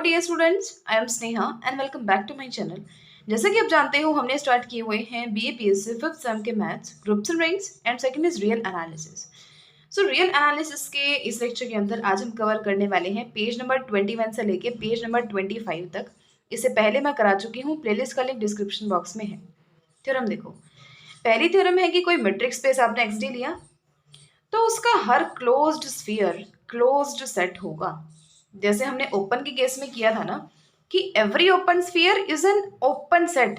Dear students, I am Sneha and welcome back to my channel. जैसा कि आप जानते हो, हमने स्टार्ट किए हुए हैं BA-PSC फिफ्थ सेम के maths, groups and ranks and second is real analysis. So real analysis के इस लेक्चर के अंदर आज हम कवर करने वाले हैं पेज नंबर 21 से लेके पेज नंबर 25 तक। इससे पहले मैं करा चुकी हूँ, प्लेलिस्ट का लिंक डिस्क्रिप्शन बॉक्स में है। थ्योरम देखो, पहली थ्योरम है कि कोई मैट्रिक स्पेस आपने एक्सडी लिया तो उसका हर क्लोज्ड स्फीयर क्लोज्ड सेट होगा। जैसे हमने ओपन के केस में किया था ना कि every open sphere is an open set,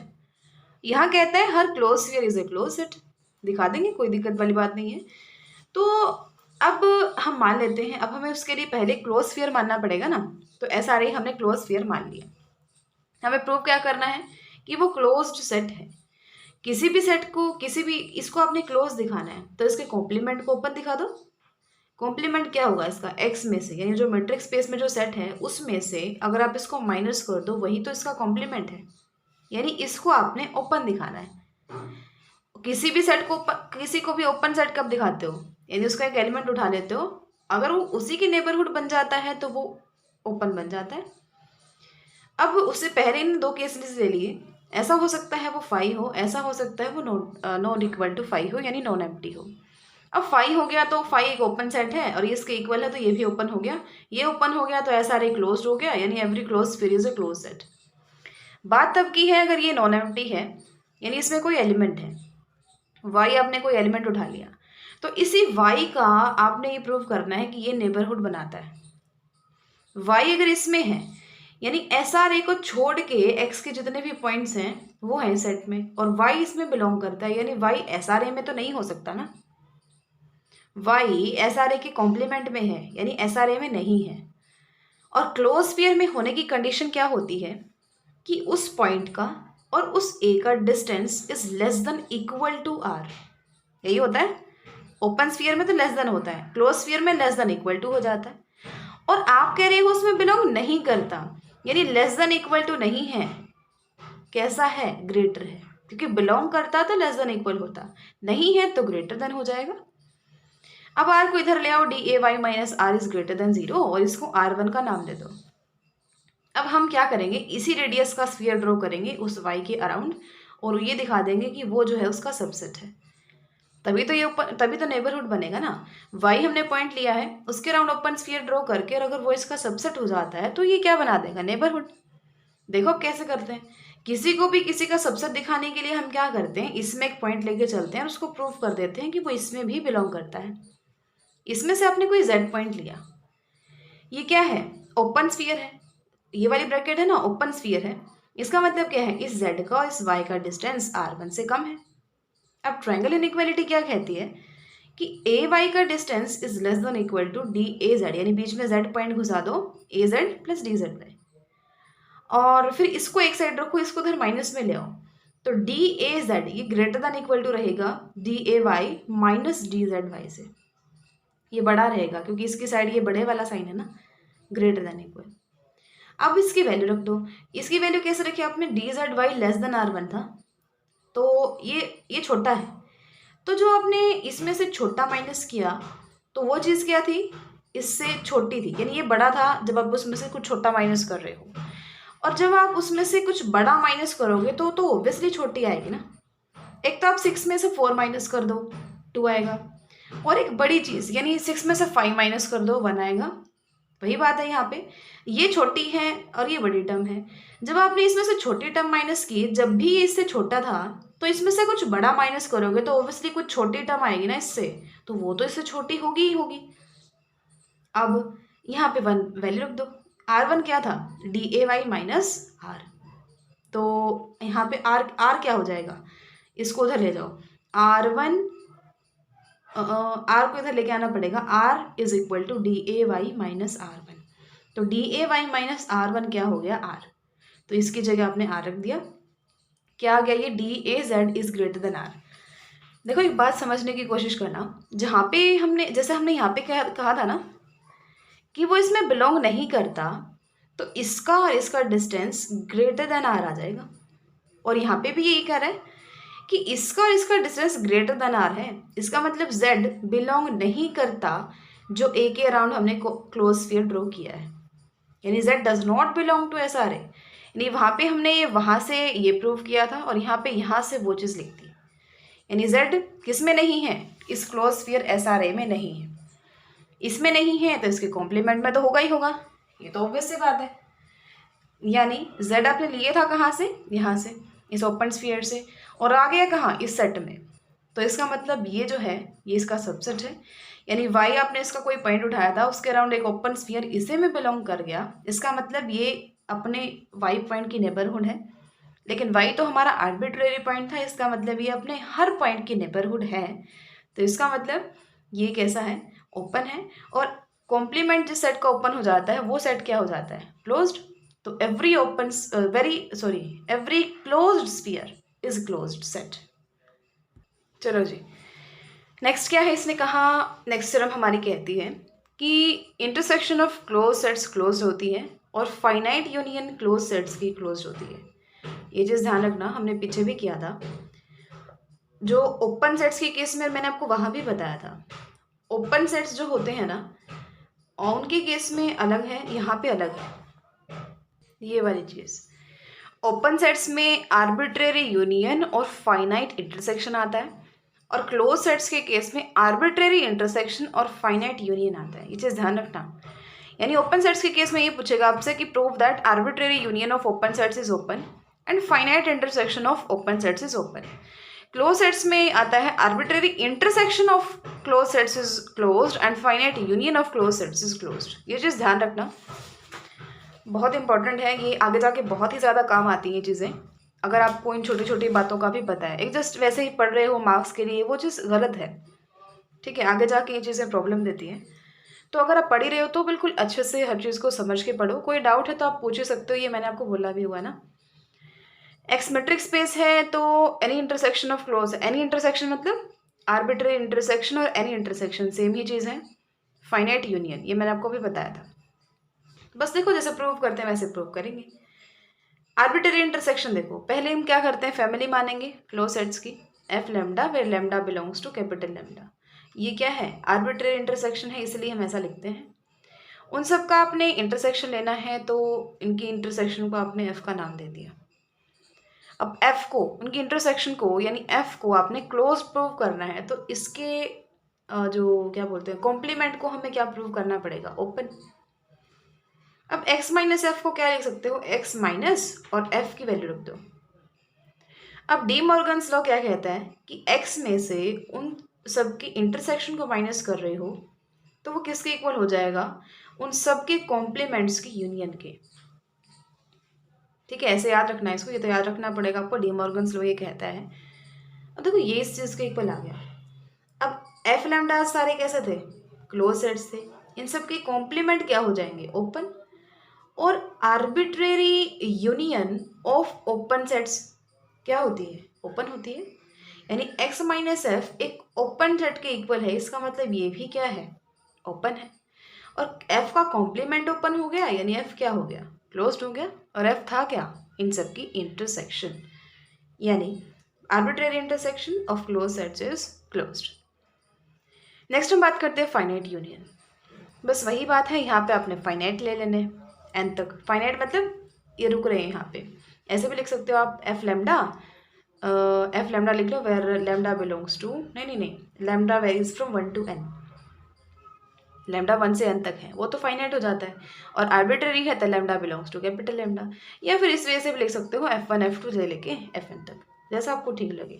यहाँ कहते हैं हर close sphere is a close set. दिखा देंगे, कोई दिक्कत वाली बात नहीं है। तो अब हम मान लेते हैं, अब हमें उसके लिए पहले क्लोज स्फीयर मानना पड़ेगा ना। तो ऐसा रही, हमने क्लोज स्फीयर मान लिया। हमें प्रूव क्या करना है कि वो क्लोज्ड सेट है। किसी भी सेट को, किसी भी इसको आपने क्लोज दिखाना है तो इसके कॉम्प्लीमेंट को ओपन दिखा दो। कॉम्प्लीमेंट क्या होगा इसका, एक्स में से, यानी जो मैट्रिक स्पेस में जो सेट है उसमें से अगर आप इसको माइनस कर दो वही तो इसका कॉम्प्लीमेंट है, यानी इसको आपने ओपन दिखाना है। किसी भी सेट को, किसी को भी ओपन सेट कब दिखाते हो, यानी उसका एक एलिमेंट उठा लेते हो, अगर वो उसी की नेबरहुड बन जाता है तो वो ओपन बन जाता है। अब उससे पहले इन दो केसेस ले लिए, ऐसा हो सकता है वो फाइव हो, ऐसा हो सकता है वो नॉन इक्वल टू फाइव हो, यानी नॉन एम्प्टी हो। अब फाइव हो गया तो फाइव एक ओपन सेट है और ये इसके इक्वल है तो ये भी ओपन हो गया, ये ओपन हो गया तो ऐसा रे क्लोज हो गया, यानी every close sphere is a close set. बात तब की है अगर ये नॉन एम्प्टी है, यानी इसमें कोई एलिमेंट है, वाई आपने कोई एलिमेंट उठा लिया, तो इसी वाई का आपने ये प्रूव करना है कि ये नेबरहुड बनाता है। वाई अगर इसमें है, यानी एसआर ए को छोड़ के एक्स के जितने भी पॉइंट्स हैं वो हैं सेट में, और वाई इसमें बिलोंग करता है, यानी वाई एसआर ए में तो नहीं हो सकता ना। वाई एसआरए के कॉम्प्लीमेंट में है, यानी एसआरए में नहीं है। और क्लोज स्फीयर में होने की कंडीशन क्या होती है कि उस पॉइंट का और उस ए का distance is less than equal to R. यही होता है, ओपन स्फीयर में तो लेस देन होता है, क्लोज स्फीयर में लेस देन इक्वल टू हो जाता है। और आप कह रहे हो उसमें बिलोंग नहीं करता, यानी लेस देन इक्वल टू नहीं है, कैसा है, ग्रेटर है। क्योंकि बिलोंग करता तो लेस देन इक्वल होता, नहीं है तो ग्रेटर देन हो जाएगा। अब आर को इधर ले आओ, D A Y minus R is greater than zero, और इसको R1 का नाम दे दो। अब हम क्या करेंगे, इसी रेडियस का स्फीयर ड्रॉ करेंगे उस वाई के अराउंड, और ये दिखा देंगे कि वो जो है उसका सबसेट है। तभी तो ये तभी तो नेबरहुड बनेगा ना। वाई हमने पॉइंट लिया है, उसके अराउंड ओपन स्फीयर ड्रॉ करके, और अगर वो इसका सबसेट हो जाता है तो ये क्या बना देगा, नेबरहुड। देखो अब कैसे करते हैं, किसी को भी किसी का सबसेट दिखाने के लिए हम क्या करते हैं, इसमें एक पॉइंट लेके चलते हैं और उसको प्रूव कर देते हैं कि वो इसमें भी बिलोंग करता है। इसमें से आपने कोई z पॉइंट लिया, ये क्या है, ओपन स्फीयर है, ये वाली ब्रैकेट है ना, ओपन स्फीयर है। इसका मतलब क्या है, इस z का और इस y का डिस्टेंस R1 से कम है। अब ट्रायंगल इनइक्वालिटी क्या कहती है कि ए वाई का distance is less than equal to D A Z, यानी बीच में z पॉइंट घुसा दो, A Z plus D Z Y, और फिर इसको एक साइड रखो, इसको उधर माइनस में ले आओ, तो डी ए जेड ये ग्रेटर देन इक्वल टू रहेगा D A Y minus D Z Y से। ये बड़ा रहेगा क्योंकि इसकी साइड ये बड़े वाला साइन है ना, ग्रेटर देन इक्वल। अब इसकी वैल्यू रख दो, इसकी वैल्यू कैसे रखी आपने, D Z Y less than R1 था, तो ये छोटा है, तो जो आपने इसमें से छोटा माइनस किया तो वो चीज़ क्या थी, इससे छोटी थी, यानी ये बड़ा था जब आप उसमें से कुछ छोटा माइनस कर रहे हो, और जब आप उसमें से कुछ बड़ा माइनस करोगे तो ऑब्वियसली छोटी आएगी ना। एक तो आप 6 में से 4 माइनस कर दो, 2 आएगा, और एक बड़ी चीज़ यानी 6 में से 5 माइनस कर दो, 1 आएगा। वही बात है यहाँ पे, ये छोटी है और ये बड़ी टर्म है। जब आपने इसमें से छोटी टर्म माइनस की, जब भी ये इससे छोटा था, तो इसमें से कुछ बड़ा माइनस करोगे तो ऑब्वियसली कुछ छोटी टर्म आएगी ना इससे, तो वो तो इससे छोटी होगी ही होगी। अब यहाँ पे 1 वैल्यू रख दो, R1 क्या था, D A Y minus R, तो यहाँ पे आर क्या हो जाएगा, इसको उधर ले जाओ, R1 आर को इधर लेके आना पड़ेगा, R is equal to D A Y minus R1, तो D A Y minus R1 क्या हो गया, R, तो इसकी जगह आपने R रख दिया, क्या आ गया, ये D A Z is greater then R। देखो एक बात समझने की कोशिश करना, जहाँ पे हमने, जैसे हमने यहाँ पे कहा था ना कि वो इसमें बिलोंग नहीं करता, तो इसका और इसका डिस्टेंस ग्रेटर देन R आ जाएगा, और यहाँ पे भी यही कह रहा है कि इसका और इसका डिस्टेंस ग्रेटर देन R है। इसका मतलब Z बिलोंग नहीं करता जो A के अराउंड हमने क्लोज स्फीयर ड्रॉ किया है, यानी z does not belong to S R A, यानी वहाँ पे हमने वहाँ से ये प्रूव किया था और यहाँ पे यहाँ से वो चीज़ लिख दी। यानी z किस में नहीं है, इस क्लोज स्फीयर एस आर ए में नहीं है। इसमें नहीं है तो इसके कॉम्प्लीमेंट में तो होगा ही होगा, ये तो ऑब्वियस सी बात है। यानी z आपने लिए था कहाँ से, यहाँ से, इस ओपन स्फीयर से, और आ गया कहाँ, इस सेट में। तो इसका मतलब ये जो है ये इसका सबसेट है। यानी y आपने इसका कोई पॉइंट उठाया था, उसके अराउंड एक ओपन स्फीयर इसे में बिलोंग कर गया, इसका मतलब ये अपने y पॉइंट की नेबरहुड है। लेकिन y तो हमारा आर्बिट्रेरी पॉइंट था, इसका मतलब ये अपने हर पॉइंट की नेबरहुड है। तो इसका मतलब ये कैसा है, ओपन है। और कॉम्प्लीमेंट जिस सेट का ओपन हो जाता है वो सेट क्या हो जाता है, क्लोज्ड। तो every closed sphere is closed set. चलो जी, नेक्स्ट क्या है, इसने कहा, नेक्स्ट थ्योरम हमारी कहती है कि intersection of close sets close होती है और फाइनाइट यूनियन क्लोज सेट्स की क्लोज होती है। ये चीज़ ध्यान रखना, हमने पीछे भी किया था। जो ओपन सेट्स के केस में मैंने आपको वहाँ भी बताया था, ओपन सेट्स जो होते हैं ना, उनके केस में अलग है, यहाँ पे अलग है। ये वाली चीज़, ओपन सेट्स में आर्बिट्रेरी यूनियन और फाइनाइट इंटरसेक्शन आता है, और क्लोज सेट्स के केस में आर्बिट्रेरी इंटरसेक्शन और फाइनाइट यूनियन आता है। ये चीज़ ध्यान रखना। यानी ओपन सेट्स के केस में ये पूछेगा आपसे कि prove that arbitrary union of open sets is open and finite intersection of open sets is open. Close sets में आता है arbitrary intersection of close sets is closed end finite union of close sets is closed. ये चीज़ ध्यान रखना, बहुत important है, ये आगे जाके बहुत ही ज़्यादा काम आती हैं चीज़ें, अगर आपको इन छोटी छोटी बातों का भी पता है। एक जस्ट वैसे ही पढ़ रहे हो मार्क्स के लिए, वो चीज़ गलत है, ठीक है, आगे जाके ये चीज़ें प्रॉब्लम देती हैं। तो अगर आप पढ़ ही रहे हो तो बिल्कुल अच्छे से हर चीज़ को समझ के पढ़ो। कोई डाउट है तो आप पूछ ही सकते हो, ये मैंने आपको बोला भी हुआ ना। एक्स मेट्रिक स्पेस है तो any intersection of close, any intersection मतलब आर्बिट्रेरी इंटरसेक्शन और एनी इंटरसेक्शन सेम ही चीज़ है। फाइनाइट यूनियन ये मैंने आपको भी बताया था, बस देखो जैसे प्रूव करते हैं वैसे प्रूव करेंगे। आर्बिट्रेरी इंटरसेक्शन देखो, पहले हम क्या करते हैं, फैमिली मानेंगे क्लोज सेट्स की, F lambda where lambda belongs to capital lambda. ये क्या है, आर्बिट्रेरी इंटरसेक्शन है, इसलिए हम ऐसा लिखते हैं। उन सब का आपने इंटरसेक्शन लेना है तो इनकी इंटरसेक्शन को आपने एफ का नाम दे दिया। अब एफ को, उनकी इंटरसेक्शन को यानी एफ को आपने क्लोज प्रूव करना है, तो इसके जो क्या बोलते हैं कॉम्प्लीमेंट को हमें क्या प्रूव करना पड़ेगा, ओपन। अब x माइनस एफ को क्या लिख सकते हो, x माइनस और f की वैल्यू रख दो। अब डी मॉर्गन्स लॉ क्या कहता है कि x में से उन सब की इंटरसेक्शन को माइनस कर रहे हो तो वो किसके इक्वल हो जाएगा, उन सब के कॉम्प्लीमेंट्स की यूनियन के। ठीक है, ऐसे याद रखना है इसको, ये तो याद रखना पड़ेगा आपको, डी मॉर्गन्स लॉ ये कहता है। अब देखो ये इस चीज़ के इक्वल आ गया। अब एफ लैम्डा सारे कैसे थे, क्लोज सेट्स थे, इन सब के कॉम्प्लीमेंट क्या हो जाएंगे, ओपन। और arbitrary union of open sets क्या होती है, ओपन होती है। यानी x माइनस एफ एक ओपन सेट के इक्वल है, इसका मतलब ये भी क्या है, ओपन है। और f का कॉम्प्लीमेंट ओपन हो गया, यानी f क्या हो गया, क्लोज्ड हो गया। और f था क्या, इन सब की इंटरसेक्शन, यानी arbitrary intersection of close sets is closed. Next हम बात करते हैं फाइनाइट यूनियन। बस वही बात है, यहाँ पे आपने फाइनाइट ले लेने एन तक, फाइनाइट मतलब ये रुक रहे हैं यहाँ पे। ऐसे भी लिख सकते हो आप एफ लेमडा लिख लो वेर लेमडा बिलोंग्स टू, नहीं lambda varies from 1 to n, lambda 1 से n तक है वो तो फाइनाइट हो जाता है। और आर्बिट्रेरी है तो lambda belongs to capital lambda, या फिर इस वजह से भी लिख सकते हो f1 f2 से लेके fn तक, जैसा आपको ठीक लगे।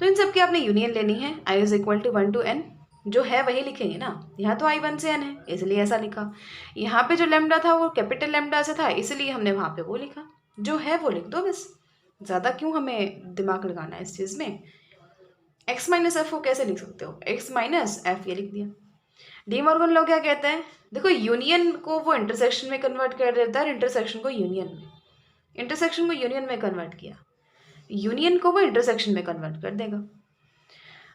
तो इन सब की आपने यूनियन लेनी है, i is equal to 1 to n, जो है वही लिखेंगे ना। यहाँ तो i 1 से n है इसलिए ऐसा लिखा, यहाँ पे जो लेमडा था वो कैपिटल लेमडा से था इसलिए हमने वहाँ पे वो लिखा, जो है वो लिख दो बस, ज़्यादा क्यों हमें दिमाग लगाना है इस चीज़ में। x माइनस एफ को कैसे लिख सकते हो, x माइनस एफ ये लिख दिया। डी मॉर्गन लॉ क्या कहते हैं, देखो यूनियन को वो इंटरसेक्शन में कन्वर्ट कर देता है, इंटरसेक्शन को यूनियन में, इंटरसेक्शन को यूनियन में कन्वर्ट किया, यूनियन को वो इंटरसेक्शन में कन्वर्ट कर देगा।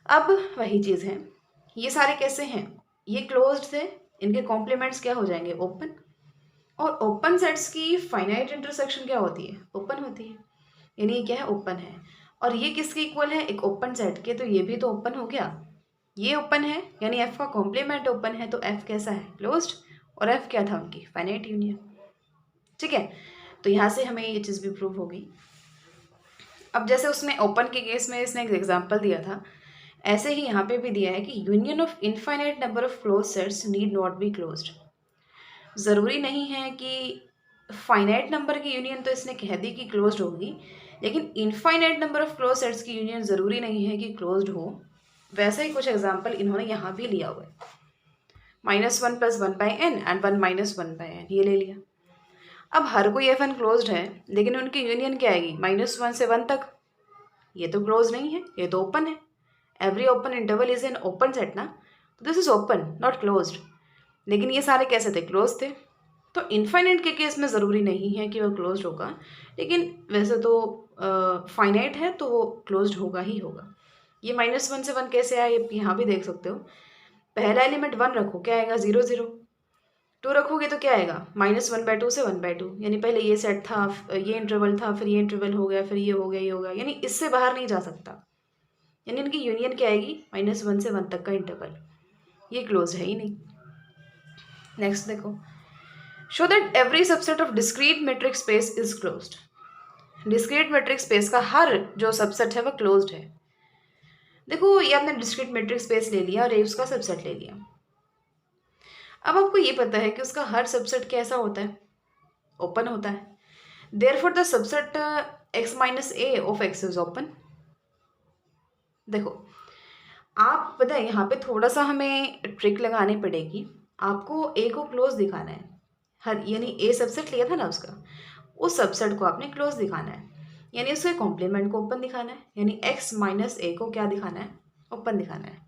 अब वही चीज़ है, ये सारे कैसे हैं, ये क्लोज्ड थे, इनके कॉम्प्लीमेंट्स क्या हो जाएंगे, ओपन। और ओपन सेट्स की फाइनाइट इंटरसेक्शन क्या होती है, ओपन होती है, यानी ये क्या है, ओपन है। और ये किसके इक्वल है, एक ओपन सेट के, तो ये भी तो ओपन हो गया, ये ओपन है, यानी एफ का कॉम्प्लीमेंट ओपन है, तो एफ कैसा है, क्लोज्ड। और एफ क्या था उनकी, फाइनाइट यूनियन। ठीक है, तो यहाँ से हमें ये चीज़ भी प्रूव होगी। अब जैसे उसने ओपन के केस में इसने एक एग्जांपल दिया था, ऐसे ही यहाँ पे भी दिया है कि union of infinite number of close sets need not be closed. ज़रूरी नहीं है कि फाइनाइट नंबर की यूनियन तो इसने कह दी कि क्लोज्ड होगी, लेकिन infinite number of close sets की यूनियन ज़रूरी नहीं है कि क्लोज्ड हो। वैसा ही कुछ एग्जाम्पल इन्होंने यहाँ भी लिया हुआ है, -1 + 1/n एंड 1 - 1/n ये ले लिया। अब हर कोई एफ एन क्लोज्ड है, लेकिन उनकी यूनियन क्या आएगी -1 से 1 तक, ये तो क्लोज नहीं है, ये तो ओपन है। Every open interval is an open set ना, तो this is open not closed. लेकिन ये सारे कैसे थे, क्लोज थे। तो इनफाइनाइट के केस में ज़रूरी नहीं है कि वो क्लोज्ड होगा, लेकिन वैसे तो फाइनाइट है तो वो क्लोज्ड होगा ही होगा। ये -1 से 1 कैसे आया, ये यहाँ भी देख सकते हो। पहला एलिमेंट 1 रखो, क्या आएगा 0 0। 2 रखोगे तो क्या आएगा -1/2 से 1/2, यानी पहले ये सेट था, ये इंटरवल था, फिर ये इंटरवल हो गया, फिर ये हो गया, ये हो गया, यानी इससे बाहर नहीं जा सकता। यानी इनकी यूनियन क्या आएगी, -1 से 1 तक का इंटरवल, ये क्लोज है ही नहीं। नेक्स्ट देखो, show that every subset of discrete metric space is closed. Discrete metric space का हर जो सबसेट है वह क्लोज्ड है। देखो ये आपने डिस्क्रीट मेट्रिक स्पेस ले लिया और ये उसका सबसेट ले लिया। अब आपको ये पता है कि उसका हर सबसेट कैसा होता है, ओपन होता है। Therefore the subset x - a of x is open. देखो आप पता है यहाँ पे थोड़ा सा हमें ट्रिक लगानी पड़ेगी। आपको a को क्लोज दिखाना है, हर यानी a सबसेट लिया था ना उसका, उस सबसेट को आपने क्लोज दिखाना है, यानी उसके कॉम्प्लीमेंट को ओपन दिखाना है, यानी x - a को क्या दिखाना है, ओपन दिखाना है।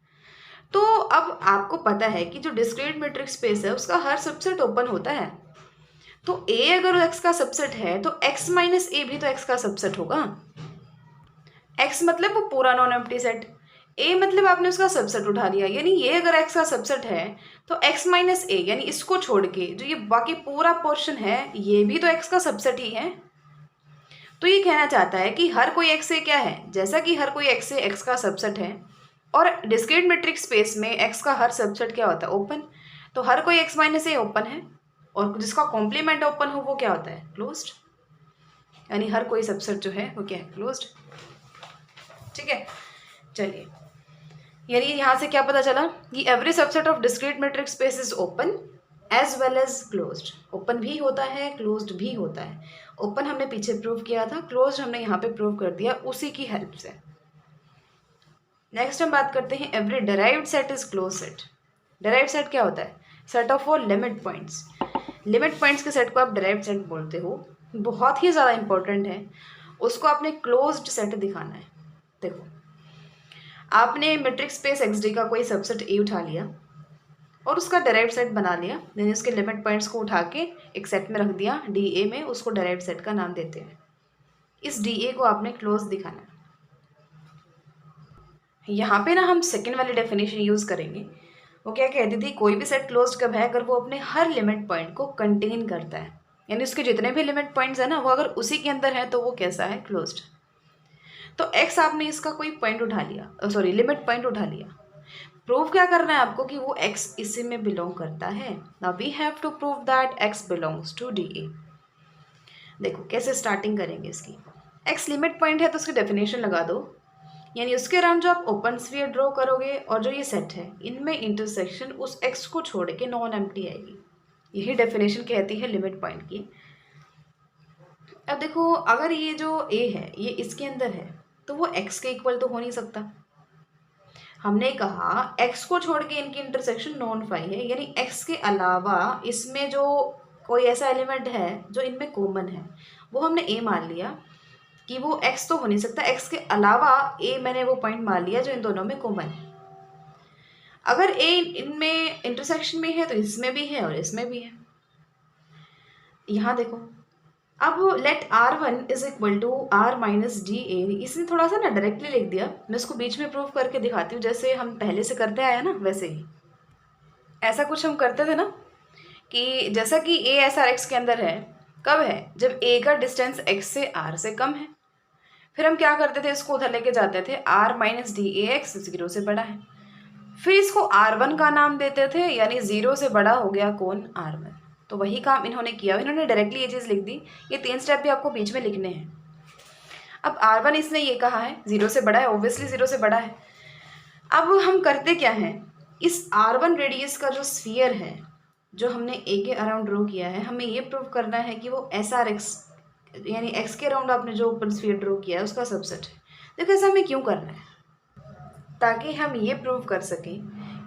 तो अब आपको पता है कि जो डिस्क्रीट मेट्रिक स्पेस है उसका हर सबसेट ओपन होता है। तो a अगर x का सबसेट है तो x - a भी तो x का सबसेट होगा। x मतलब वो पूरा नॉन एम्प्टी सेट, a मतलब आपने उसका सबसेट उठा लिया, यानी ये अगर x का सबसेट है तो x - a यानी इसको छोड़ के जो ये बाकी पूरा पोर्शन है ये भी तो x का सबसेट ही है। तो ये कहना चाहता है कि हर कोई x से क्या है, जैसा कि हर कोई x से x का सबसेट है और डिस्क्रीट मेट्रिक स्पेस में x का हर सबसेट क्या होता है, ओपन। तो हर कोई x - a ओपन है और जिसका कॉम्प्लीमेंट ओपन हो वो क्या होता है, क्लोज्ड। यानी हर कोई सबसेट जो है वो क्या है, क्लोज्ड। ठीक है, चलिए, यानी यहाँ से क्या पता चला कि every subset of discrete metric space is open as well as closed. Open भी होता है, क्लोज्ड भी होता है। ओपन हमने पीछे प्रूव किया था, क्लोज्ड हमने यहाँ पे प्रूव कर दिया उसी की हेल्प से। नेक्स्ट हम बात करते हैं every derived set is close set. Derived set क्या होता है, set of all limit points. Limit points के सेट को आप डेराइव्ड सेट बोलते हो, बहुत ही ज़्यादा इंपॉर्टेंट है। उसको आपने क्लोज्ड सेट दिखाना है। देखो आपने मेट्रिक स्पेस XD का कोई सबसेट A उठा लिया और उसका डेराइव्ड सेट बना लिया, यानी उसके लिमिट पॉइंट्स को उठा के एक सेट में रख दिया DA में, उसको डेराइव्ड सेट का नाम देते हैं। इस DA को आपने क्लोज दिखाना है। यहाँ पे ना हम सेकेंड वाली डेफिनेशन यूज़ करेंगे। वो क्या कहती थी, कोई भी सेट क्लोज्ड कब है, अगर वो अपने हर लिमिट पॉइंट को कंटेन करता है, यानी उसके जितने भी लिमिट पॉइंट्स हैं ना वो अगर उसी के अंदर है तो वो कैसा है, क्लोज्ड। तो x आपने इसका कोई पॉइंट उठा लिया, सॉरी लिमिट पॉइंट उठा लिया। प्रूव क्या करना है आपको कि वो x इसी में बिलोंग करता है। Now we have to prove that x belongs to DA। देखो कैसे स्टार्टिंग करेंगे इसकी। x लिमिट पॉइंट है तो उसकी डेफिनेशन लगा दो, यानी उसके अराउंड जो आप ओपन स्फीयर ड्रॉ करोगे और जो ये सेट है इनमें इंटरसेक्शन उस x को छोड़ के नॉन एम्प्टी आएगी। यही डेफिनेशन कहती है लिमिट पॉइंट की। अब देखो अगर ये जो a है ये इसके अंदर है तो वो x के इक्वल तो हो नहीं सकता। हमने कहा x को छोड़ के इनकी इंटरसेक्शन नॉन फाई है, यानी x के अलावा इसमें जो कोई ऐसा एलिमेंट है जो इनमें कॉमन है वो हमने a मान लिया कि वो x तो हो नहीं सकता, x के अलावा a मैंने वो पॉइंट मान लिया जो इन दोनों में कॉमन है। अगर a इनमें इंटरसेक्शन में है तो इसमें भी है और इसमें भी है। यहाँ देखो अब let R1 is equal to R - DA, इसने थोड़ा सा ना डायरेक्टली लिख दिया, मैं इसको बीच में प्रूव करके दिखाती हूँ जैसे हम पहले से करते आए ना वैसे ही। ऐसा कुछ हम करते थे ना कि जैसा कि A SR X के अंदर है, कब है, जब A का डिस्टेंस X से R से कम है। फिर हम क्या करते थे, इसको उधर लेके जाते थे, R - DAX 0 से बड़ा है। फिर इसको R1 का नाम देते थे, यानी 0 से बड़ा हो गया कौन, R1। तो वही काम इन्होंने किया, इन्होंने डायरेक्टली ये चीज़ लिख दी। ये 3 स्टेप भी आपको बीच में लिखने हैं। अब R1 इसने ये कहा है 0 से बड़ा है, ऑब्वियसली 0 से बड़ा है। अब हम करते क्या हैं, इस R1 रेडियस का जो स्फीयर है, जो हमने ए के अराउंड ड्रॉ किया है, हमें ये प्रूव करना है कि वो SRX यानी एक्स के अराउंड आपने जो ओपन स्फीयर ड्रॉ किया है उसका सबसेट है। देखो ऐसा हमें क्यों करना है, ताकि हम ये प्रूव कर सकें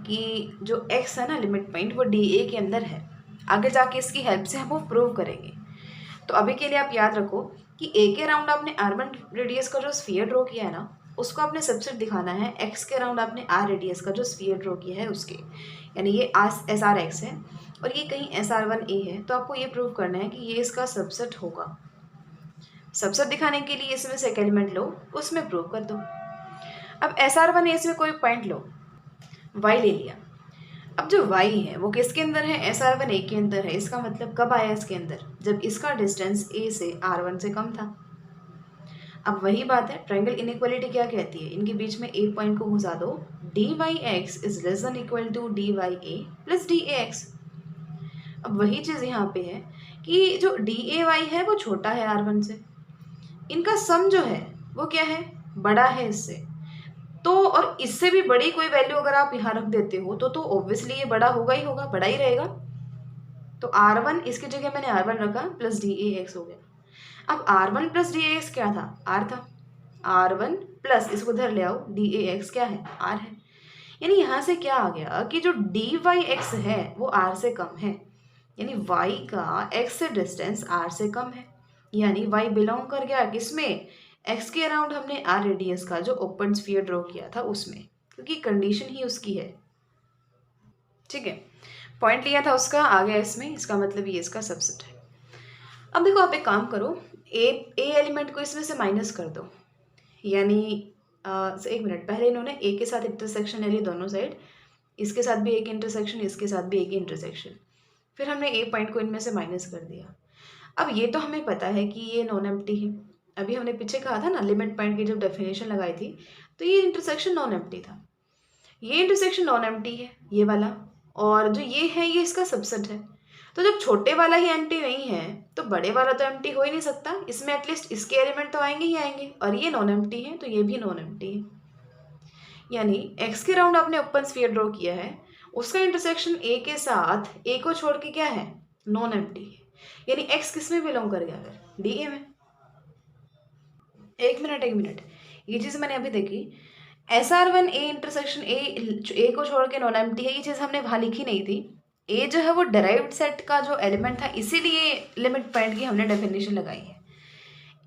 कि जो एक्स है ना लिमिट पॉइंट, वो DA के अंदर है। आगे जाके इसकी हेल्प से हम वो प्रूव करेंगे। तो अभी के लिए आप याद रखो कि ए के अराउंड आपने R1 रेडियस का जो स्फीयर ड्रॉ किया है ना, उसको आपने सबसेट दिखाना है एक्स के अराउंड आपने R रेडियस का जो स्फीयर ड्रॉ किया है उसके, यानी ये SRX है और ये कहीं SR1A है। तो आपको ये प्रूव करना है कि ये इसका सबसेट होगा। सबसेट दिखाने के लिए इसमें से एक एलिमेंट लो, उसमें प्रूव कर दो। अब SR1A से कोई पॉइंट लो, y ले लिया। अब जो y है वो किसके अंदर है, SR1A के अंदर है। इसका मतलब कब आया इसके अंदर, जब इसका डिस्टेंस A से R1 से कम था। अब वही बात है, ट्रायंगल इनइक्वालिटी क्या कहती है, इनके बीच में एक पॉइंट को घुसा दो, dyx is less than equal to dya plus dax। अब वही चीज़ यहाँ पे है कि जो day है वो छोटा है R1 से, इनका सम जो है वो क्या है, बड़ा है इससे। तो और इससे भी बड़ी कोई वैल्यू अगर आप यहाँ रख देते हो तो ऑब्वियसली ये बड़ा होगा ही होगा, बड़ा ही रहेगा। तो R1 इसकी जगह मैंने R1 रखा प्लस dax हो गया। अब R1 प्लस dax क्या था, R था। R1 प्लस इसको उधर ले आओ, dax क्या है, R है। यानी यहाँ से क्या आ गया कि जो dyx है वो R से कम है, यानी y का x से डिस्टेंस R से कम है। यानी y बिलोंग कर गया किसमें, x के अराउंड हमने R रेडियस का जो ओपन स्फीयर ड्रॉ किया था उसमें, क्योंकि कंडीशन ही उसकी है। ठीक है, पॉइंट लिया था उसका, आ गया इसमें, इसका मतलब ये इसका सबसेट है। अब देखो आप एक काम करो, ए एलिमेंट को इसमें से माइनस कर दो। यानी एक मिनट, पहले इन्होंने ए के साथ इंटरसेक्शन ले ली दोनों साइड, इसके साथ भी एक इंटरसेक्शन, इसके साथ भी एक इंटरसेक्शन, फिर हमने ए पॉइंट को इनमें से माइनस कर दिया। अब ये तो हमें पता है कि ये नॉन एम्प्टी है। अभी हमने पीछे कहा था ना, लिमिट पॉइंट की जब डेफिनेशन लगाई थी तो ये इंटरसेक्शन नॉन एम्प्टी था। ये इंटरसेक्शन नॉन एम्प्टी है ये वाला, और जो ये है ये इसका सबसेट है। तो जब छोटे वाला ही एम्प्टी नहीं है तो बड़े वाला तो एम्प्टी हो ही नहीं सकता, इसमें एटलीस्ट इसके एलिमेंट तो आएंगे ही आएंगे, और ये नॉन एम्प्टी है तो ये भी नॉन एम्प्टी है। यानी एक्स के राउंड आपने ओपन स्फीयर ड्रॉ किया है, उसका इंटरसेक्शन ए के साथ ए को छोड़ के क्या है, नॉन एम्प्टी है। यानी एक्स किस में बिलोंग कर गया, फिर डीए में। एक मिनट, ये चीज़ मैंने अभी देखी, SR1A इंटरसेक्शन ए को छोड़ के नॉन एम्प्टी है, ये चीज़ हमने वहाँ लिखी नहीं थी। ए जो है वो डेराइव्ड सेट का जो एलिमेंट था, इसीलिए लिमिट पॉइंट की हमने डेफिनेशन लगाई है।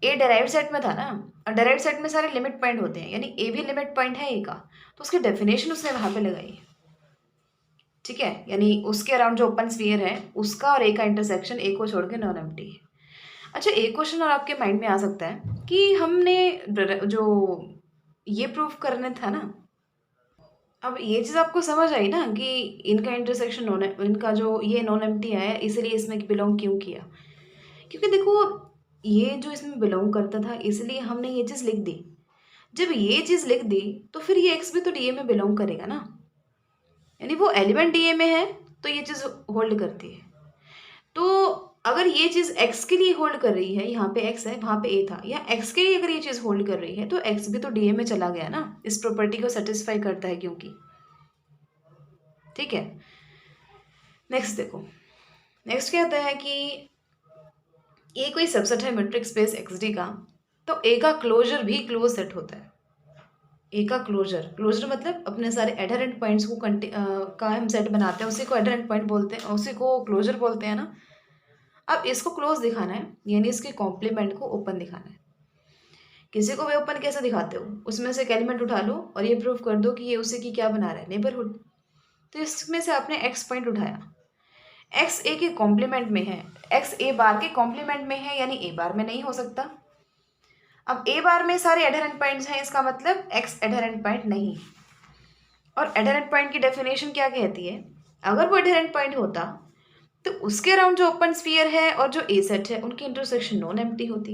ए डेराइव्ड सेट में था ना, और डेराइव्ड सेट में सारे लिमिट पॉइंट होते हैं, यानी ए भी लिमिट पॉइंट है ए का, तो उसकी डेफिनेशन उसने वहाँ पे लगाई है। ठीक है, यानी उसके अराउंड जो ओपन स्फीयर है उसका और ए का इंटरसेक्शन ए को छोड़ के नॉन एम्प्टी है। अच्छा, एक क्वेश्चन और आपके माइंड में आ सकता है कि हमने जो ये प्रूफ करना था ना, अब ये चीज़ आपको समझ आई ना कि इनका इंटरसेक्शन नॉन, इनका जो ये नॉन एम्प्टी है इसलिए इसमें बिलोंग क्यों किया, क्योंकि देखो ये जो इसमें बिलोंग करता था इसलिए हमने ये चीज़ लिख दी। जब ये चीज़ लिख दी तो फिर ये एक्स भी तो डीए में बिलोंग करेगा ना, यानी वो एलिमेंट डीए में है तो ये चीज़ होल्ड करती है। तो अगर ये चीज़ x के लिए होल्ड कर रही है, यहाँ पे x है वहाँ पे a था, या x के लिए अगर ये चीज़ होल्ड कर रही है तो x भी तो डीए में चला गया ना, इस प्रॉपर्टी को सेटिस्फाई करता है क्योंकि। ठीक है, नेक्स्ट देखो, नेक्स्ट कहता है कि ए कोई सबसेट है मेट्रिक स्पेस XD का, तो ए का क्लोजर भी क्लोज सेट होता है। ए का क्लोजर मतलब अपने सारे एडहेरेंट पॉइंट्स को का हम सेट बनाते हैं, उसी को एडहेरेंट पॉइंट बोलते हैं, उसी को क्लोजर बोलते हैं ना। अब इसको क्लोज दिखाना है, यानी इसके कॉम्प्लीमेंट को ओपन दिखाना है। किसी को भी ओपन कैसे दिखाते हो, उसमें से एक एलिमेंट उठा लो और ये प्रूव कर दो कि ये उसी की क्या बना रहा है, नेबरहुड। तो इसमें से आपने एक्स पॉइंट उठाया, एक्स ए के कॉम्प्लीमेंट में है, एक्स ए बार के कॉम्प्लीमेंट में है, यानी ए बार में नहीं हो सकता। अब ए बार में सारे एडहेरेंट पॉइंट्स हैं, इसका मतलब एक्स एडहेरेंट पॉइंट नहीं। और एडहेरेंट पॉइंट की डेफिनेशन क्या कहती है, अगर वो एडहेरेंट पॉइंट होता तो उसके अराउंड जो ओपन स्फीयर है और जो ए सेट है उनकी इंटरसेक्शन नॉन एम्प्टी होती,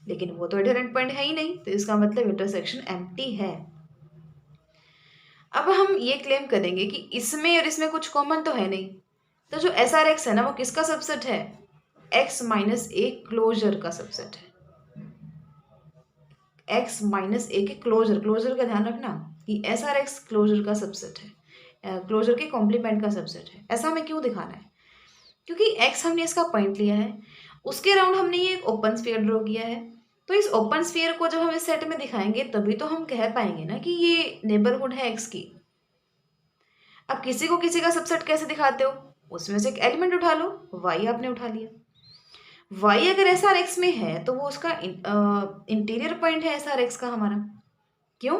लेकिन वो तो एडहेरेंट पॉइंट है ही नहीं, तो इसका मतलब इंटरसेक्शन एम्प्टी है। अब हम ये क्लेम करेंगे कि इसमें और इसमें कुछ कॉमन तो है नहीं, तो जो एस आर एक्स है ना वो किसका सबसेट है? एक्स माइनस ए क्लोजर का सबसेट है। एक्स माइनस ए के क्लोजर, क्लोजर का ध्यान रखना कि एस आर एक्स क्लोजर का सबसेट है, क्लोजर के कॉम्प्लीमेंट का सबसेट है। ऐसा हमें क्यों दिखाना है? क्योंकि एक्स हमने इसका पॉइंट लिया है, उसके अराउंड हमने ये एक ओपन स्फीयर ड्रॉ किया है, तो इस ओपन स्फीयर को जब हम इस सेट में दिखाएंगे तभी तो हम कह पाएंगे ना कि ये नेबरहुड है एक्स की। अब किसी को किसी का सबसेट कैसे दिखाते हो? उसमें से एक एलिमेंट उठा लो, वाई आपने उठा लिया। वाई अगर एस आर एक्स में है तो वो उसका इंटीरियर पॉइंट है एस आर एक्स का हमारा। क्यों?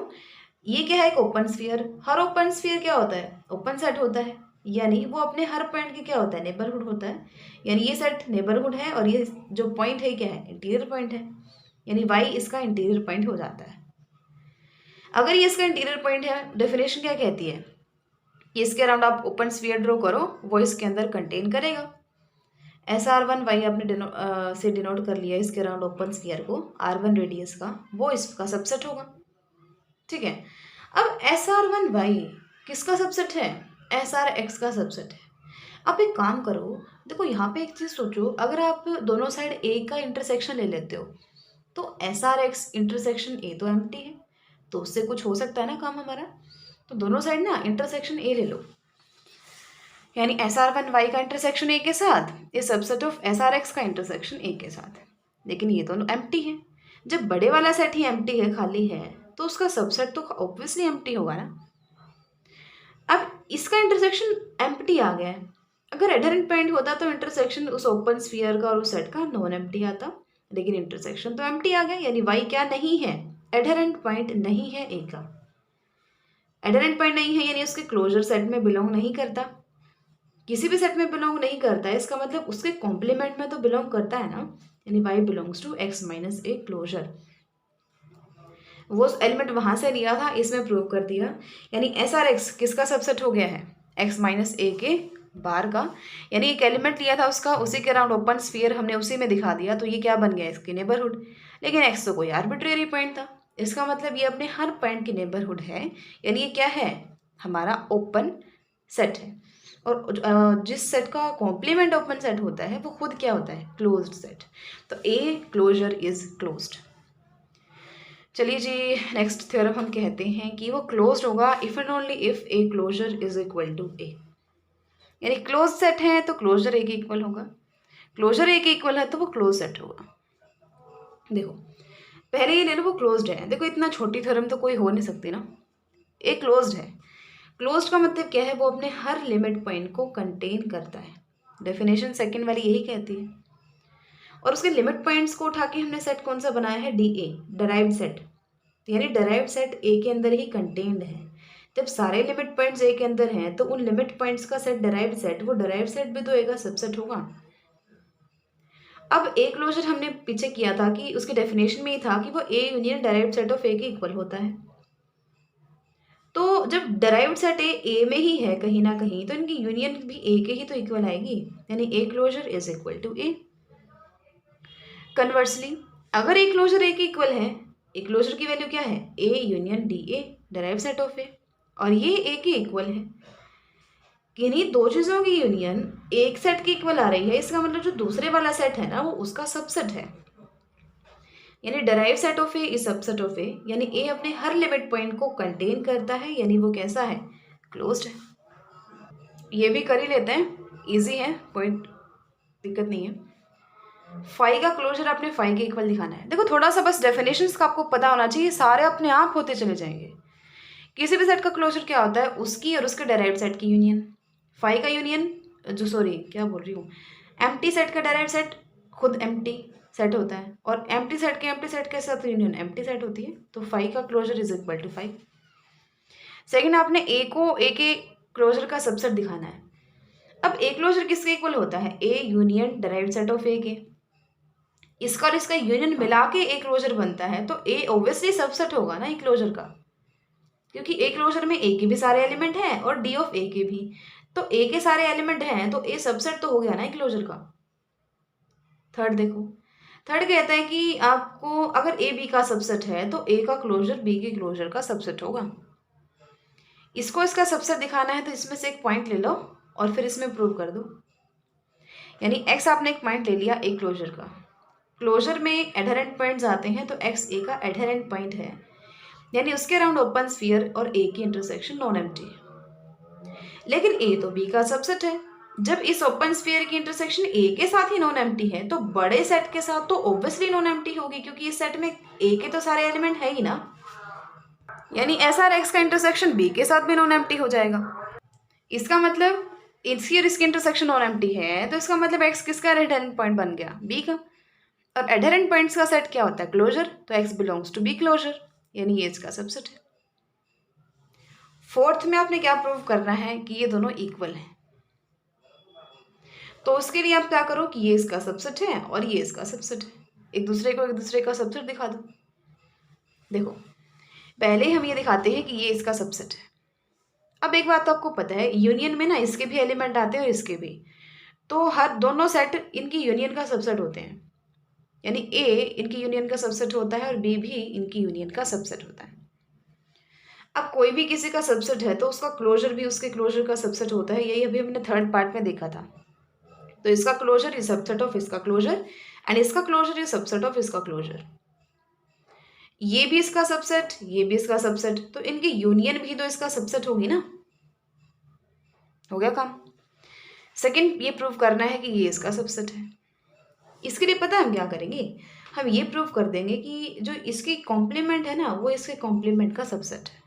ये क्या है? एक ओपन स्फीयर। हर ओपन स्फीयर क्या होता है? ओपन सेट होता है, यानी वो अपने हर पॉइंट के क्या होता है? नेबरहुड होता है। यानी ये सेट नेबरहुड है और ये जो पॉइंट है क्या है? इंटीरियर पॉइंट है, यानी वाई इसका इंटीरियर पॉइंट हो जाता है। अगर ये इसका इंटीरियर पॉइंट है, डेफिनेशन क्या कहती है कि इसके अराउंड आप ओपन स्फीयर ड्रॉ करो, वो इसके अंदर कंटेन करेगा। एस आर वन वाई आपने से डिनोट कर लिया इसके अराउंड ओपन स्फीयर को, आर वन रेडियस का, वो इसका सबसेट होगा। ठीक है। अब एस आर वन वाई किसका सबसेट है? एस आर एक्स का सबसेट है। आप एक काम करो, देखो यहाँ पे एक चीज़ सोचो, अगर आप दोनों साइड ए का इंटरसेक्शन ले लेते हो तो S R x intersection A तो एम्प्टी है, तो उससे कुछ हो सकता है ना काम हमारा। तो दोनों साइड ना इंटरसेक्शन ए ले लो, यानी एस आर वन वाई का इंटरसेक्शन ए के साथ इस subset of S R x का इंटरसेक्शन ए के साथ। लेकिन ये दोनों एम्प्टी है। जब बड़े वाला सेट ही एम्प्टी है, खाली है, तो उसका सबसेट तो ऑब्वियसली एम्प्टी होगा ना। अब इसका इंटरसेक्शन एम्प्टी आ गया है। अगर एडहेरेंट पॉइंट होता तो इंटरसेक्शन उस ओपन स्फीयर का और उस सेट का नॉन एम्प्टी आता, लेकिन इंटरसेक्शन तो एम्प्टी आ गया, यानी वाई क्या नहीं है? एडहेरेंट पॉइंट नहीं है ए का। एडहेरेंट पॉइंट नहीं है यानी उसके क्लोजर सेट में बिलोंग नहीं करता। किसी भी सेट में बिलोंग नहीं करता है, इसका मतलब उसके कॉम्प्लीमेंट में तो बिलोंग करता है ना, यानी Y belongs to X minus A closure. वो एलिमेंट वहां से लिया था, इसमें प्रूव कर दिया, यानी एस आर एक्स किसका सबसेट हो गया है? एक्स माइनस ए के बार का। यानी एक एलिमेंट लिया था उसका, उसी के अराउंड ओपन स्फीयर हमने उसी में दिखा दिया, तो ये क्या बन गया? इसकी नेबरहुड। लेकिन एक्स तो कोई आर्बिट्रेरी पॉइंट था, इसका मतलब ये अपने हर पॉइंट की नेबरहुड है, यानी ये क्या है? हमारा ओपन सेट है। और जिस सेट का कॉम्प्लीमेंट ओपन सेट होता है वो खुद क्या होता है? Closed set. तो ए क्लोजर इज क्लोज्ड। चलिए जी, नेक्स्ट थ्योरम हम कहते हैं कि वो क्लोज्ड होगा if and only if A closure is equal to A. यानी क्लोज सेट है तो क्लोजर ए के इक्वल होगा, क्लोजर ए के इक्वल है तो वो क्लोज सेट होगा। देखो पहले ये ले लो, वो क्लोज्ड है। देखो इतना छोटी थ्योरम तो कोई हो नहीं सकती ना। ए क्लोज्ड है, क्लोज्ड का मतलब क्या है? वो अपने हर लिमिट पॉइंट को कंटेन करता है। डेफिनेशन सेकंड वाली यही कहती है। और उसके लिमिट पॉइंट्स को उठा के हमने सेट कौन सा बनाया है? D A, derived set. यानी डराइव्ड सेट ए के अंदर ही कंटेन्ड है। जब सारे लिमिट पॉइंट्स ए के अंदर हैं तो उन लिमिट पॉइंट्स का सेट डराइव्ड सेट, वो डराइव्ड सेट भी तो ए का सबसेट होगा। अब ए क्लोजर हमने पीछे किया था कि उसके डेफिनेशन में ही था कि वो A union derived set of A के इक्वल होता है। तो जब डराइव्ड सेट ए में ही है कहीं ना कहीं, तो इनकी यूनियन भी ए के ही तो इक्वल आएगी, यानी A closure is equal to A. Conversely अगर ए क्लोजर ए के इक्वल है, ए क्लोजर की वैल्यू क्या है? A union D A, derive set of A, और ये ए के इक्वल है। किन्हीं दो चीज़ों की यूनियन एक सेट के इक्वल आ रही है, इसका मतलब जो दूसरे वाला सेट है ना वो उसका सबसेट है, यानी derive set of A is subset of A, यानी ए अपने हर लिमिट पॉइंट को कंटेन करता है, यानी वो कैसा है? क्लोज्ड है। ये भी कर ही लेते हैं, इजी है, कोई दिक्कत नहीं है। फाई का क्लोजर आपने फाई के इक्वल दिखाना है। देखो थोड़ा सा बस डेफिनेशंस का आपको पता होना चाहिए, सारे अपने आप होते चले जाएंगे। किसी भी सेट का क्लोजर क्या होता है? उसकी और उसके डायरेक्ट सेट की यूनियन। फाई का यूनियन, जो सॉरी क्या बोल रही हूँ, एम्प्टी सेट का डायरेक्ट सेट खुद एम्प्टी सेट होता है, और एम्प्टी सेट के साथ यूनियन एम्प्टी सेट होती है, तो फाई का closure is equal to phi. Second, आपने ए को ए के क्लोजर का सबसेट दिखाना है। अब ए क्लोजर किसके इक्वल होता है? A union direct set of A के। इसका और इसका यूनियन मिला के ए क्लोजर बनता है, तो ए ऑब्वियसली सबसेट होगा ना ए क्लोजर का, क्योंकि ए क्लोजर में ए के भी सारे एलिमेंट हैं और डी ऑफ ए के भी, तो ए के सारे एलिमेंट हैं तो ए सबसेट तो हो गया ना ए क्लोजर का। थर्ड देखो, थर्ड कहता है कि आपको अगर ए बी का सबसेट है तो ए का क्लोजर बी के क्लोजर का सबसेट होगा। इसको इसका सबसेट दिखाना है तो इसमें से एक पॉइंट ले लो, और फिर इसमें प्रूव कर दो। यानी एक्स आपने एक पॉइंट ले लिया ए क्लोजर का, क्लोजर में एडहेरेंट पॉइंट्स आते हैं तो एक्स ए का एडहेरेंट पॉइंट है, यानी उसके अराउंड ओपन स्फीयर और ए की इंटरसेक्शन नॉन एम्प्टी है। लेकिन ए तो बी का सबसेट है। जब इस ओपन स्फीयर की इंटरसेक्शन ए के साथ ही नॉन एम्प्टी है तो बड़े सेट के साथ तो ऑब्वियसली नॉन एम्प्टी होगी, क्योंकि इस सेट में ए के तो सारे एलिमेंट है ही ना। यानी एस आर एक्स का इंटरसेक्शन बी के साथ भी नॉन एम्प्टी हो जाएगा। इसका मतलब इसकी और इसकी इंटरसेक्शन नॉन एम्प्टी है, तो इसका मतलब एक्स किसका एडहेरेंट पॉइंट बन गया, बी का। अब एडहेरेंट पॉइंट्स का सेट क्या होता है, क्लोजर, तो X belongs to B closure, यानी ये इसका सबसेट है। फोर्थ में आपने क्या प्रूव करना है कि ये दोनों इक्वल हैं। तो उसके लिए आप क्या करो कि ये इसका सबसेट है और ये इसका सबसेट है, एक दूसरे को एक दूसरे का सबसेट दिखा दो। देखो पहले हम ये दिखाते हैं कि ये इसका सबसेट है। अब एक बात तो आपको पता है, यूनियन में ना इसके भी एलिमेंट आते हैं और इसके भी, तो हर दोनों सेट इनकी यूनियन का सबसेट होते हैं। यानी ए इनकी यूनियन का सबसेट होता है और बी भी इनकी यूनियन का सबसेट होता है। अब कोई भी किसी का सबसेट है तो उसका क्लोजर भी उसके क्लोजर का सबसेट होता है, यही अभी हमने थर्ड पार्ट में देखा था। तो इसका क्लोजर इज सबसेट ऑफ इसका क्लोजर एंड इसका क्लोजर इज सबसेट ऑफ इसका क्लोजर। ये भी इसका सबसेट, ये भी इसका सबसेट, तो इनकी यूनियन भी तो इसका सबसेट होगी ना। हो गया काम। सेकंड ये प्रूव करना है कि ये इसका सबसेट है। इसके लिए पता है हम क्या करेंगे, हम ये प्रूव कर देंगे कि जो इसकी कॉम्प्लीमेंट है ना वो इसके कॉम्प्लीमेंट का सबसेट है।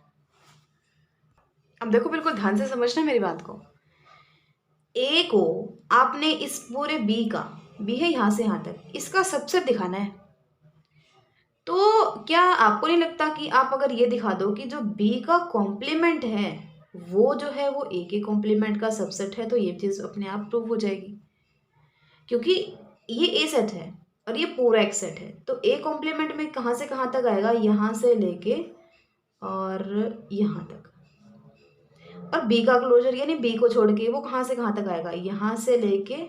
अब देखो बिल्कुल ध्यान से समझना मेरी बात को। ए को आपने इस पूरे बी का, बी है यहाँ से यहाँ तक, इसका सबसेट दिखाना है। तो क्या आपको नहीं लगता कि आप अगर ये दिखा दो कि जो बी का कॉम्प्लीमेंट है वो जो है वो ए के कॉम्प्लीमेंट का सबसेट है, तो ये चीज़ अपने आप प्रूव हो जाएगी। क्योंकि ये ए सेट है और ये पूरा एक सेट है, तो ए कॉम्प्लीमेंट में कहाँ से कहाँ तक आएगा, यहाँ से लेके और यहाँ तक। और बी का क्लोजर यानी बी को छोड़ के वो कहाँ से कहाँ तक आएगा, यहाँ से लेके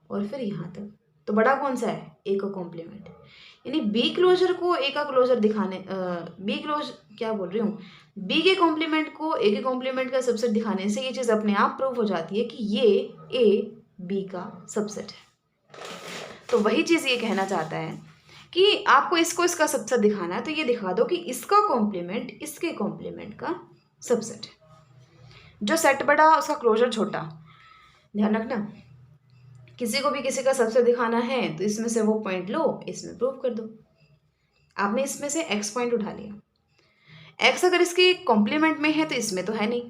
और फिर यहाँ तक। तो बड़ा कौन सा है, ए का कॉम्प्लीमेंट। यानी बी क्लोजर को ए का क्लोजर दिखाने, बी क्लोज क्या बोल रही हूँ, बी के कॉम्प्लीमेंट को ए के कॉम्प्लीमेंट का सबसेट दिखाने से ये चीज़ अपने आप प्रूव हो जाती है कि ये ए बी का सबसेट है। तो वही चीज़ ये कहना चाहता है कि आपको इसको इसका सबसेट दिखाना है, तो ये दिखा दो कि इसका कॉम्प्लीमेंट इसके कॉम्प्लीमेंट का सबसेट है। जो सेट बड़ा उसका क्लोजर छोटा, ध्यान रखना। किसी को भी किसी का सबसेट दिखाना है तो इसमें से वो पॉइंट लो, इसमें प्रूव कर दो। आपने इसमें से एक्स पॉइंट उठा लिया, एक्स अगर इसके कॉम्प्लीमेंट में है तो इसमें तो है नहीं,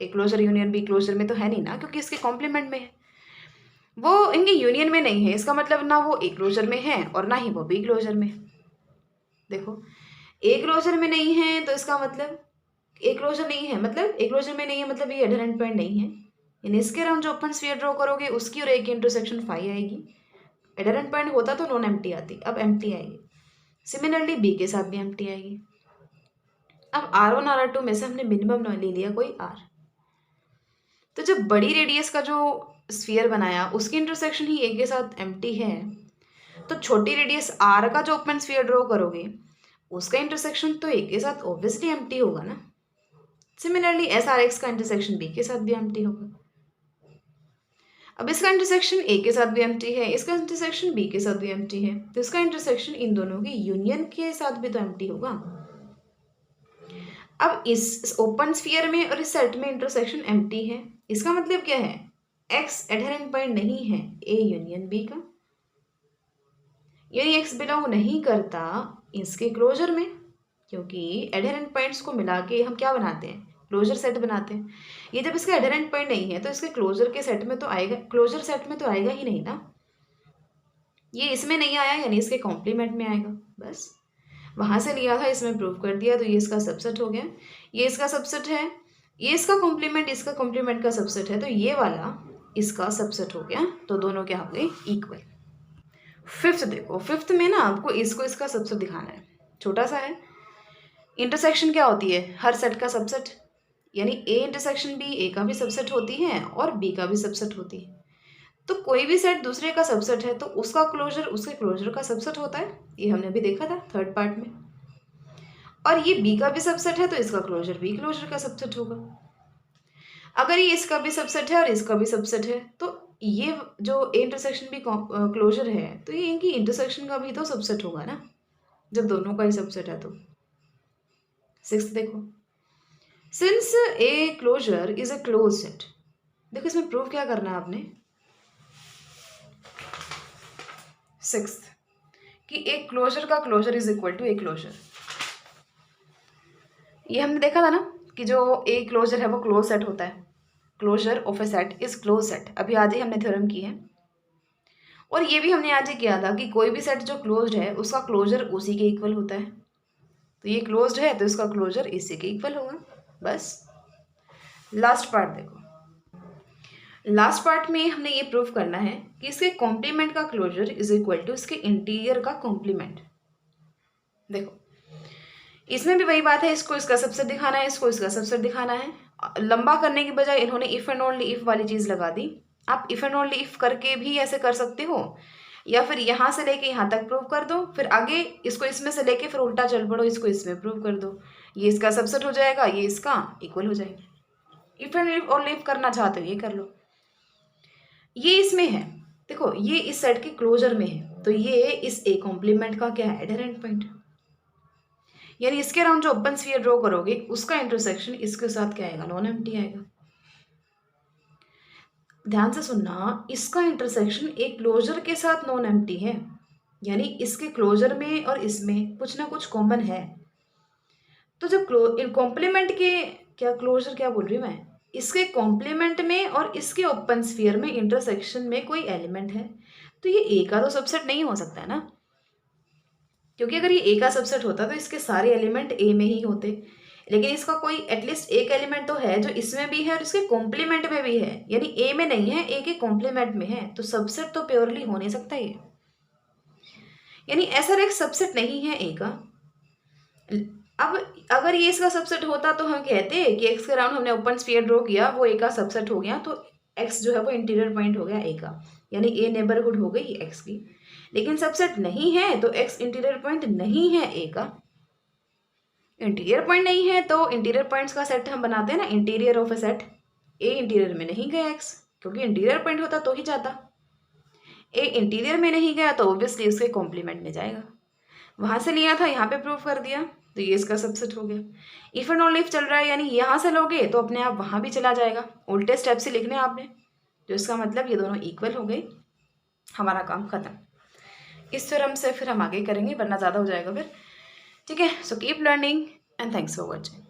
A closure union B closure में तो है नहीं ना, क्योंकि इसके कॉम्प्लीमेंट में है। वो इनकी यूनियन में नहीं है, इसका मतलब ना वो ए क्लोजर में है और ना ही वो बी क्लोजर में। देखो ए क्लोजर में नहीं है तो इसका मतलब ए क्लोजर नहीं है, मतलब ए क्लोजर में नहीं है मतलब ये एडहेरेंट पॉइंट नहीं है। यानी इसके अराउंड जो ओपन स्फीयर ड्रॉ करोगे उसकी और ए की इंटरसेक्शन फाई आएगी। एडहेरेंट पॉइंट होता तो नॉन एम्प्टी आती, अब एम्प्टी आएगी। सिमिलरली बी के साथ भी एम्प्टी आएगी। अब R1 R2 में से हमने मिनिमम ले लिया कोई R, तो जब बड़ी रेडियस का जो स्फीयर बनाया उसकी इंटरसेक्शन ही ए के साथ एम्प्टी है, तो छोटी रेडियस R का जो ओपन स्फीयर ड्रॉ करोगे उसका इंटरसेक्शन तो ए के साथ ऑब्वियसली एम्प्टी होगा ना। सिमिलरली एस आर एक्स का इंटरसेक्शन बी के साथ भी एम्प्टी होगा। अब इसका इंटरसेक्शन ए के साथ भी एम्प्टी है, इसका इंटरसेक्शन बी के साथ भी एम्प्टी है, तो इसका इंटरसेक्शन इन दोनों की यूनियन के साथ भी तो एम्प्टी होगा। अब इस ओपन स्फीयर में और इस सेट में इंटरसेक्शन एम्प्टी है, इसका मतलब क्या है, एक्स एडहेरेंट पॉइंट नहीं है ए यूनियन बी का, यानी एक्स बिलोंग नहीं करता इसके क्लोजर में, क्योंकि एडहेरेंट पॉइंट्स को मिला के हम क्या बनाते हैं, क्लोजर सेट बनाते हैं। ये जब इसका एडहेरेंट पॉइंट नहीं है तो इसके क्लोजर के सेट में तो आएगा, क्लोजर सेट में तो आएगा ही नहीं ना। ये इसमें नहीं आया यानी इसके कॉम्प्लीमेंट में आएगा, बस वहाँ से लिया था इसमें प्रूव कर दिया, तो ये इसका सबसेट हो गया। ये इसका सबसेट है, ये इसका कॉम्प्लीमेंट इसका कॉम्प्लीमेंट का सबसेट है, तो ये वाला इसका सबसेट हो गया, तो दोनों क्या हो गए, इक्वल। फिफ्थ देखो, फिफ्थ में ना आपको इसको इसका सबसेट दिखाना है, छोटा सा है। इंटरसेक्शन क्या होती है, हर सेट का सबसेट, यानी ए इंटरसेक्शन बी ए का भी सबसेट होती है और बी का भी सबसेट होती है। तो कोई भी सेट दूसरे का सबसेट है तो उसका क्लोजर उसके क्लोजर का सबसेट होता है, ये हमने भी देखा था थर्ड पार्ट में। और ये बी का भी सबसेट है तो इसका क्लोजर बी क्लोजर का सबसेट होगा। अगर ये इसका भी सबसेट है और इसका भी सबसेट है, तो ये जो ए इंटरसेक्शन भी क्लोजर है, तो ये इनकी इंटरसेक्शन का भी तो सबसेट होगा ना, जब दोनों का ही सबसेट है तो। सिक्स देखो, since a closure is a close set. देखो इसमें प्रूव क्या करना है आपने, सिक्स, कि एक क्लोजर का closure is equal to A closure. ये हमने देखा था ना कि जो ए क्लोजर है वो क्लोज सेट होता है, closure of a set is close set, अभी आज ही हमने थ्योरम की है। और ये भी हमने आज ही किया था कि कोई भी सेट जो क्लोज्ड है उसका क्लोजर उसी के इक्वल होता है, तो ये क्लोज्ड है तो इसका क्लोजर इसी के इक्वल होगा। बस लास्ट पार्ट देखो, लास्ट पार्ट में हमने ये प्रूव करना है कि इसके कॉम्प्लीमेंट का क्लोजर इज इक्वल टू इसके इंटीरियर का कॉम्प्लीमेंट। देखो इसमें भी वही बात है, इसको इसका सबसेट दिखाना है, इसको इसका सबसेट दिखाना है। लंबा करने की बजाय इन्होंने इफ एंड ओनली इफ वाली चीज़ लगा दी। आप इफ एंड ओनली इफ करके भी ऐसे कर सकते हो, या फिर यहाँ से लेके यहाँ तक प्रूव कर दो, फिर आगे इसको इसमें से लेके फिर उल्टा चल पड़ो, इसको इसमें प्रूव कर दो, ये इसका सबसेट हो जाएगा, ये इसका इक्वल हो जाएगा। इफ एंड ओनली इफ करना चाहते हो ये कर लो। ये इसमें है, देखो ये इस सेट के क्लोजर में है, तो ये इस ए कॉम्प्लीमेंट का क्या है, एडहेरेंट पॉइंट, यानी इसके अराउंड जो ओपन स्फीयर ड्रॉ करोगे उसका इंटरसेक्शन इसके साथ क्या आएगा, नॉन एम्प्टी आएगा। ध्यान से सुनना, इसका इंटरसेक्शन एक क्लोजर के साथ नॉन एम्प्टी है, यानी इसके क्लोजर में और इसमें कुछ ना कुछ कॉमन है। तो जब कॉम्प्लीमेंट के, क्या क्लोजर क्या बोल रही हूँ मैं, इसके कॉम्प्लीमेंट में और इसके ओपन स्फीयर में इंटरसेक्शन में कोई एलिमेंट है, तो ये ए का तो सबसेट नहीं हो सकता है ना, क्योंकि अगर ये ए का सबसेट होता तो इसके सारे एलिमेंट ए में ही होते, लेकिन इसका कोई एटलीस्ट एक एलिमेंट तो है जो इसमें भी है और इसके कॉम्प्लीमेंट में भी है, यानी ए में नहीं है, ए के कॉम्प्लीमेंट में है, तो सबसेट तो प्योरली हो नहीं सकता ये, यानी ऐसा एक सबसेट नहीं है ए का। अब अगर ये इसका सबसेट होता तो हम कहते कि एक्स के अराउंड हमने ओपन स्फीयर ड्रॉ किया, वो ए का सबसेट हो गया, तो एक्स जो है वो इंटीरियर पॉइंट हो गया ए का, यानी ए नेबरहुड हो गई एक्स की। लेकिन सबसेट नहीं है तो एक्स इंटीरियर पॉइंट नहीं है ए का। इंटीरियर पॉइंट नहीं है तो इंटीरियर पॉइंट्स का सेट हम बनाते हैं ना, interior of a set. A interior में नहीं गया एक्स, क्योंकि इंटीरियर पॉइंट होता तो ही जाता। ए इंटीरियर में नहीं गया तो ऑब्वियसली उसके कॉम्प्लीमेंट में जाएगा, वहां से लिया था यहाँ पे प्रूव कर दिया, तो ये इसका सबसेट हो गया। इफ एंड ओनली इफ चल रहा है, यानी यहाँ से लोगे तो अपने आप वहाँ भी चला जाएगा, उल्टे स्टेप से लिखने आपने, तो इसका मतलब ये दोनों इक्वल हो गए, हमारा काम खत्म। इस थ्योरम से फिर हम आगे करेंगे, वरना ज़्यादा हो जाएगा फिर। ठीक है, so keep learning and thanks for watching.